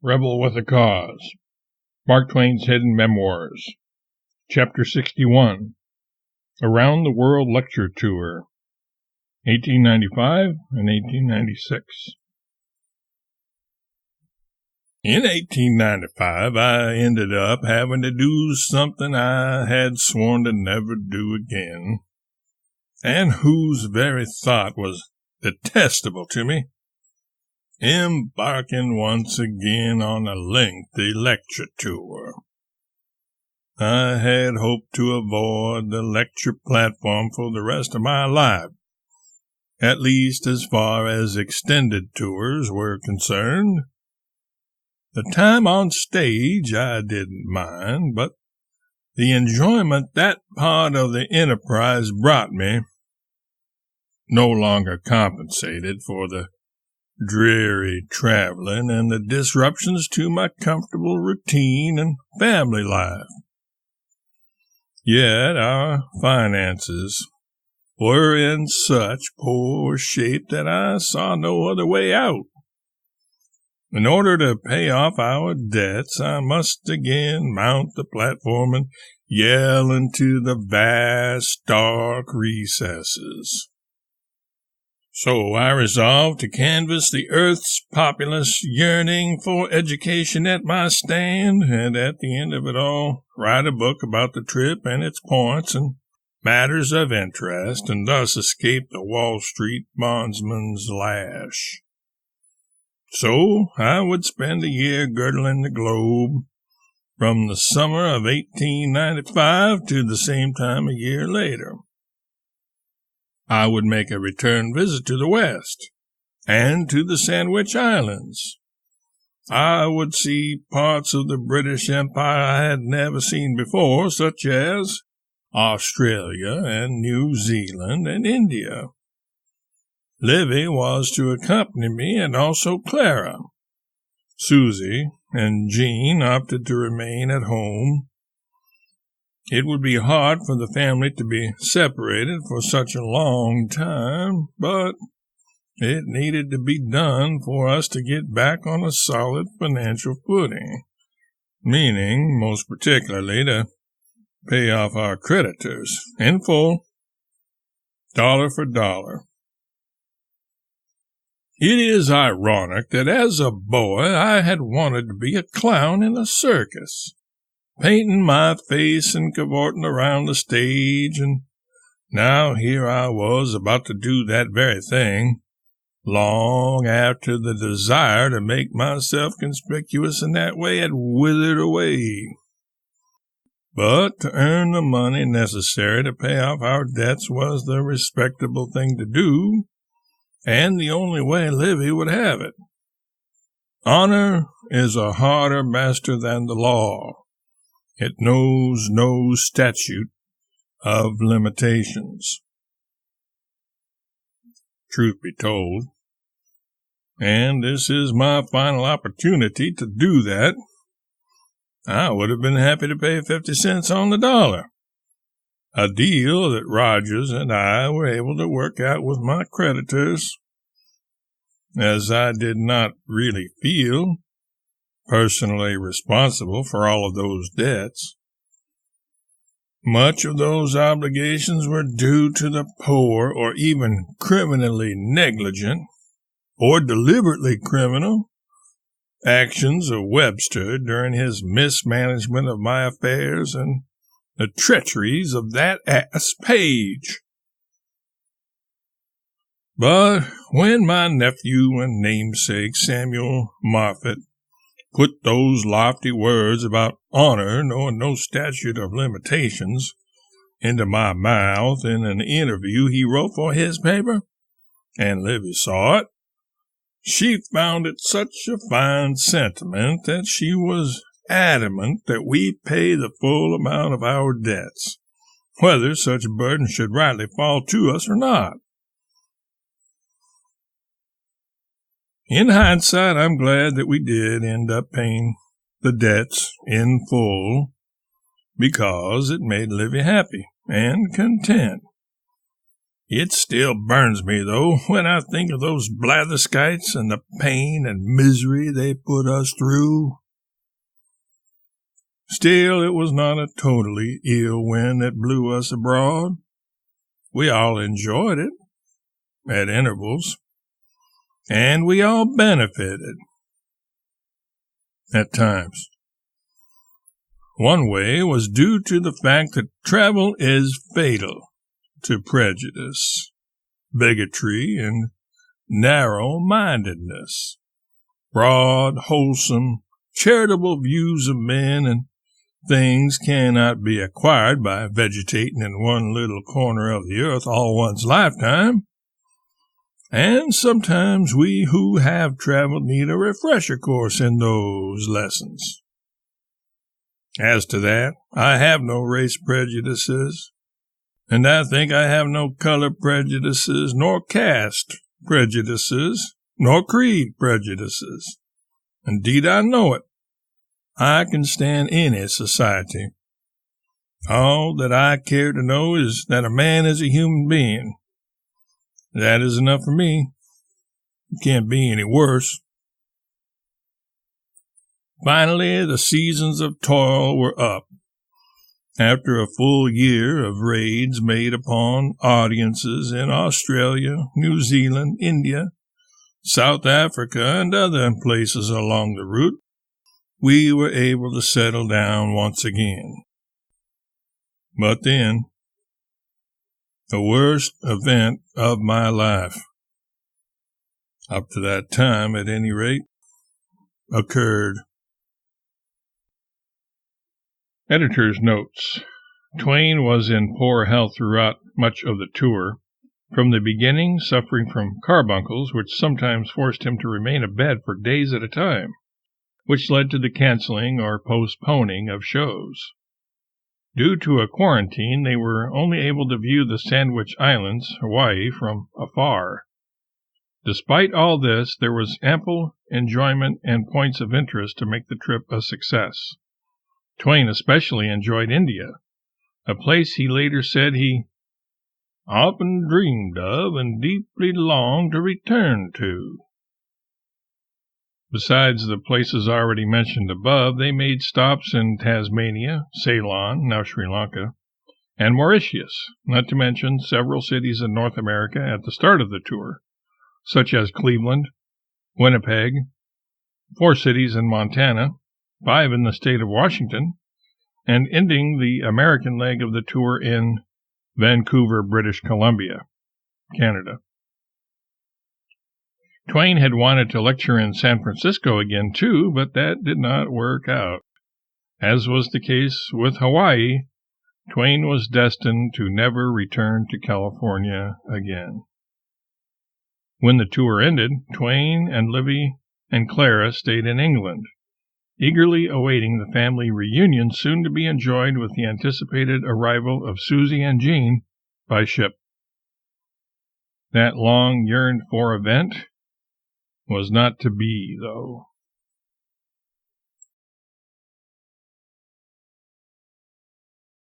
Rebel with a Cause. Mark Twain's Hidden Memoirs. Chapter 61. Around the World Lecture Tour, 1895 and 1896. In 1895, I ended up having to do something I had sworn to never do again, and whose very thought was detestable to me. Embarking once again on a lengthy lecture tour. I had hoped to avoid the lecture platform for the rest of my life, at least as far as extended tours were concerned. The time on stage I didn't mind, but the enjoyment that part of the enterprise brought me no longer compensated for the dreary traveling and the disruptions to my comfortable routine and family life. Yet our finances were in such poor shape that I saw no other way out. In order to pay off our debts, I must again mount the platform and yell into the vast, dark recesses. So I resolved to canvass the earth's populace yearning for education at my stand, and at the end of it all, write a book about the trip and its points and matters of interest, and thus escape the Wall Street bondsman's lash. So I would spend a year girdling the globe, from the summer of 1895 to the same time a year later. I would make a return visit to the West and to the Sandwich Islands. I would see parts of the British Empire I had never seen before, such as Australia and New Zealand and India. Livy was to accompany me, and also Clara. Susie and Jean opted to remain at home. It would be hard for the family to be separated for such a long time, but it needed to be done for us to get back on a solid financial footing, meaning, most particularly, to pay off our creditors in full, dollar for dollar. It is ironic that as a boy I had wanted to be a clown in a circus, painting my face and cavorting around the stage, and now here I was about to do that very thing, long after the desire to make myself conspicuous in that way had withered away. But to earn the money necessary to pay off our debts was the respectable thing to do, and the only way Livy would have it. Honor is a harder master than the law. It knows no statute of limitations. Truth be told, and this is my final opportunity to do that, I would have been happy to pay 50 cents on the dollar, a deal that Rogers and I were able to work out with my creditors, as I did not really feel personally responsible for all of those debts. Much of those obligations were due to the poor or even criminally negligent or deliberately criminal actions of Webster during his mismanagement of my affairs and the treacheries of that ass Page. But when my nephew and namesake Samuel Moffett put those lofty words about honor knowing no statute of limitations into my mouth in an interview he wrote for his paper, and Livy saw it, she found it such a fine sentiment that she was adamant that we pay the full amount of our debts, whether such a burden should rightly fall to us or not. In hindsight, I'm glad that we did end up paying the debts in full, because it made Livy happy and content. It still burns me, though, when I think of those blatherskites and the pain and misery they put us through. Still, it was not a totally ill wind that blew us abroad. We all enjoyed it, at intervals, and we all benefited, at times. One way was due to the fact that travel is fatal to prejudice, bigotry, and narrow-mindedness. Broad, wholesome, charitable views of men and things cannot be acquired by vegetating in one little corner of the earth all one's lifetime, and sometimes we who have traveled need a refresher course in those lessons. As to that, I have no race prejudices, and I think I have no color prejudices, nor caste prejudices, nor creed prejudices. Indeed, I know it. I can stand any society. All that I care to know is that a man is a human being. That is enough for me. It can't be any worse. Finally, the seasons of toil were up. After a full year of raids made upon audiences in Australia, New Zealand, India, South Africa, and other places along the route, we were able to settle down once again. But then, the worst event of my life, up to that time at any rate, occurred. Editor's notes. Twain was in poor health throughout much of the tour, from the beginning suffering from carbuncles, which sometimes forced him to remain abed for days at a time, which led to the canceling or postponing of shows. Due to a quarantine, they were only able to view the Sandwich Islands, Hawaii, from afar. Despite all this, there was ample enjoyment and points of interest to make the trip a success. Twain especially enjoyed India, a place he later said he often dreamed of and deeply longed to return to. Besides the places already mentioned above, they made stops in Tasmania, Ceylon, now Sri Lanka, and Mauritius, not to mention several cities in North America at the start of the tour, such as Cleveland, Winnipeg, 4 cities in Montana, 5 in the state of Washington, and ending the American leg of the tour in Vancouver, British Columbia, Canada. Twain had wanted to lecture in San Francisco again, too, but that did not work out. As was the case with Hawaii, Twain was destined to never return to California again. When the tour ended, Twain and Livy and Clara stayed in England, eagerly awaiting the family reunion soon to be enjoyed with the anticipated arrival of Susie and Jean by ship. That long yearned-for event was not to be, though.